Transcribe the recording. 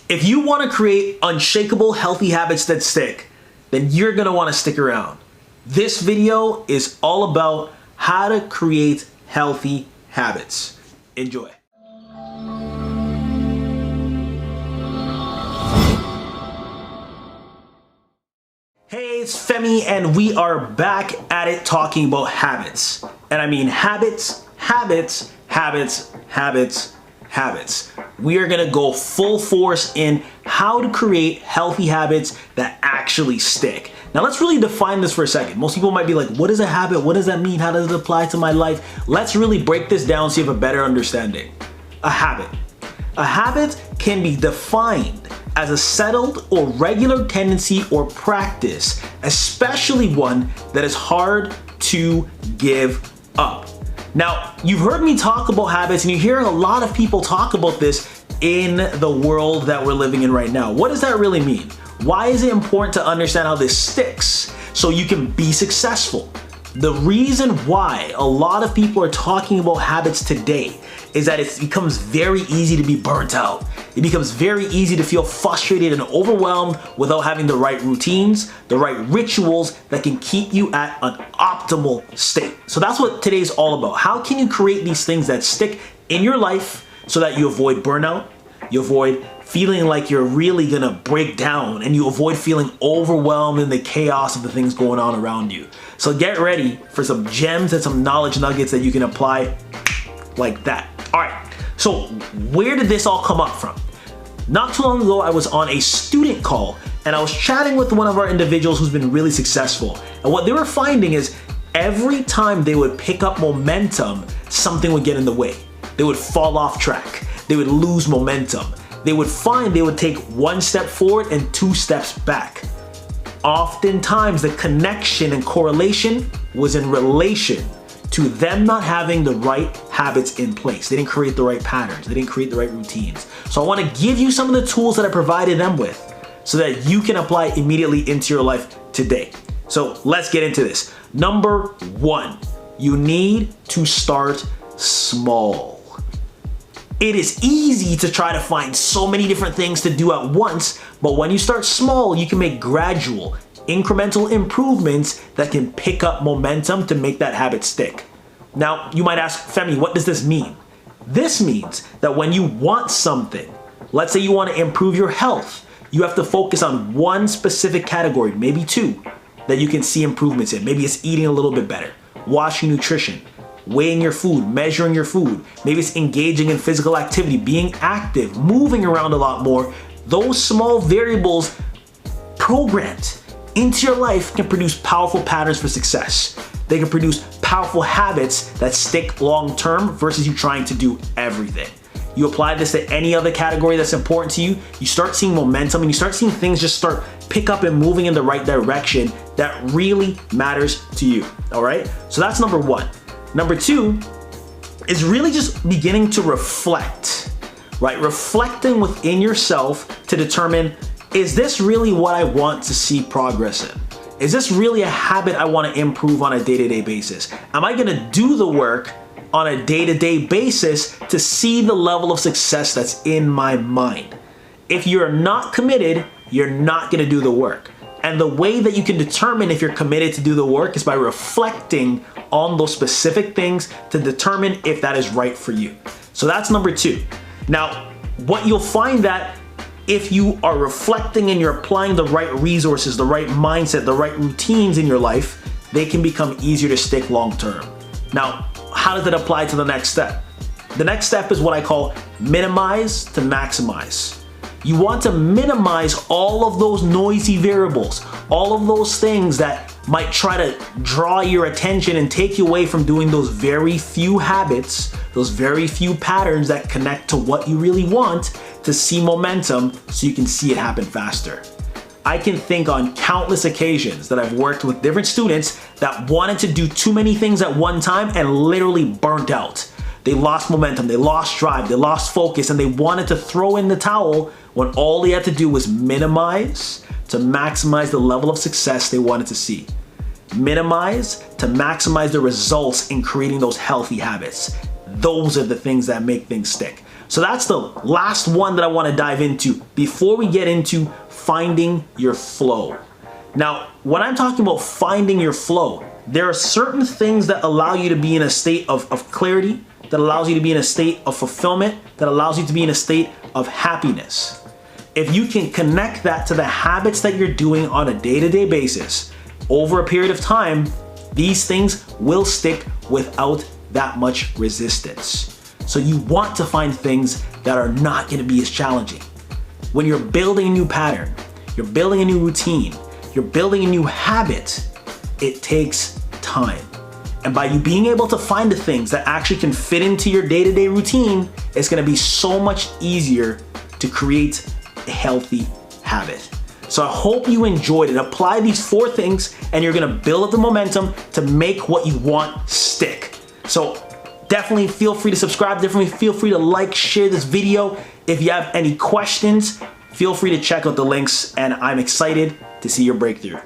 If you want to create unshakable, healthy habits that stick, then you're going to want to stick around. This video is all about how to create healthy habits. Enjoy. Hey, it's Femi, and we are back at it talking about habits. And I mean habits, habits, habits, habits, habits. We are gonna go full force in how to create healthy habits that actually stick. Now let's really define this for a second. Most people might be like, what is a habit? What does that mean? How does it apply to my life? Let's really break this down so you have a better understanding. A habit. A habit can be defined as a settled or regular tendency or practice, especially one that is hard to give up. Now, you've heard me talk about habits, and you hear a lot of people talk about this in the world that we're living in right now. What does that really mean? Why is it important to understand how this sticks so you can be successful? The reason why a lot of people are talking about habits today is that it becomes very easy to be burnt out. It becomes very easy to feel frustrated and overwhelmed without having the right routines, the right rituals that can keep you at an optimal state. So that's what today's all about. How can you create these things that stick in your life so that you avoid burnout, you avoid feeling like you're really gonna break down, and you avoid feeling overwhelmed in the chaos of the things going on around you. So get ready for some gems and some knowledge nuggets that you can apply like that. All right, so where did this all come up from? Not too long ago, I was on a student call and I was chatting with one of our individuals who's been really successful. And what they were finding is every time they would pick up momentum, something would get in the way. They would fall off track. They would lose momentum. They would find they would take one step forward and 2 steps back. Oftentimes, the connection and correlation was in relation to them not having the right habits in place. They didn't create the right patterns. They didn't create the right routines. So I want to give you some of the tools that I provided them with so that you can apply immediately into your life today. So let's get into this. Number 1, you need to start small. It is easy to try to find so many different things to do at once, but when you start small, you can make gradual, incremental improvements that can pick up momentum to make that habit stick. Now, you might ask, Femi, what does this mean? This means that when you want something, let's say you want to improve your health, you have to focus on one specific category, maybe 2, that you can see improvements in. Maybe it's eating a little bit better, washing nutrition, weighing your food, measuring your food. Maybe it's engaging in physical activity, being active, moving around a lot more. Those small variables programmed into your life can produce powerful patterns for success. They can produce powerful habits that stick long term versus you trying to do everything. You apply this to any other category that's important to you, you start seeing momentum and you start seeing things just start pick up and moving in the right direction that really matters to you, all right? So that's number 1. Number 2 is really just beginning to reflect, right? Reflecting within yourself to determine, is this really what I want to see progress in? Is this really a habit I want to improve on a day-to-day basis? Am I going to do the work on a day-to-day basis to see the level of success that's in my mind? If you're not committed, you're not going to do the work. And the way that you can determine if you're committed to do the work is by reflecting on those specific things to determine if that is right for you. So that's number 2. Now, what you'll find that if you are reflecting and you're applying the right resources, the right mindset, the right routines in your life, they can become easier to stick long term. Now, how does it apply to the next step? The next step is what I call minimize to maximize. You want to minimize all of those noisy variables, all of those things that might try to draw your attention and take you away from doing those very few habits, those very few patterns that connect to what you really want to see momentum so you can see it happen faster. I can think on countless occasions that I've worked with different students that wanted to do too many things at one time and literally burnt out. They lost momentum, they lost drive, they lost focus, and they wanted to throw in the towel when all they had to do was minimize to maximize the level of success they wanted to see. Minimize to maximize the results in creating those healthy habits. Those are the things that make things stick. So that's the last one that I want to dive into before we get into finding your flow. Now, when I'm talking about finding your flow, there are certain things that allow you to be in a state of clarity, that allows you to be in a state of fulfillment, that allows you to be in a state of happiness. If you can connect that to the habits that you're doing on a day-to-day basis, over a period of time, these things will stick without that much resistance. So you want to find things that are not going to be as challenging. When you're building a new pattern, you're building a new routine, you're building a new habit, it takes time. And by you being able to find the things that actually can fit into your day-to-day routine, it's going to be so much easier to create a healthy habit. So I hope you enjoyed it. Apply these 4 things and you're gonna build up the momentum to make what you want stick. So definitely feel free to subscribe. Definitely feel free to like, share this video. If you have any questions, feel free to check out the links, and I'm excited to see your breakthrough.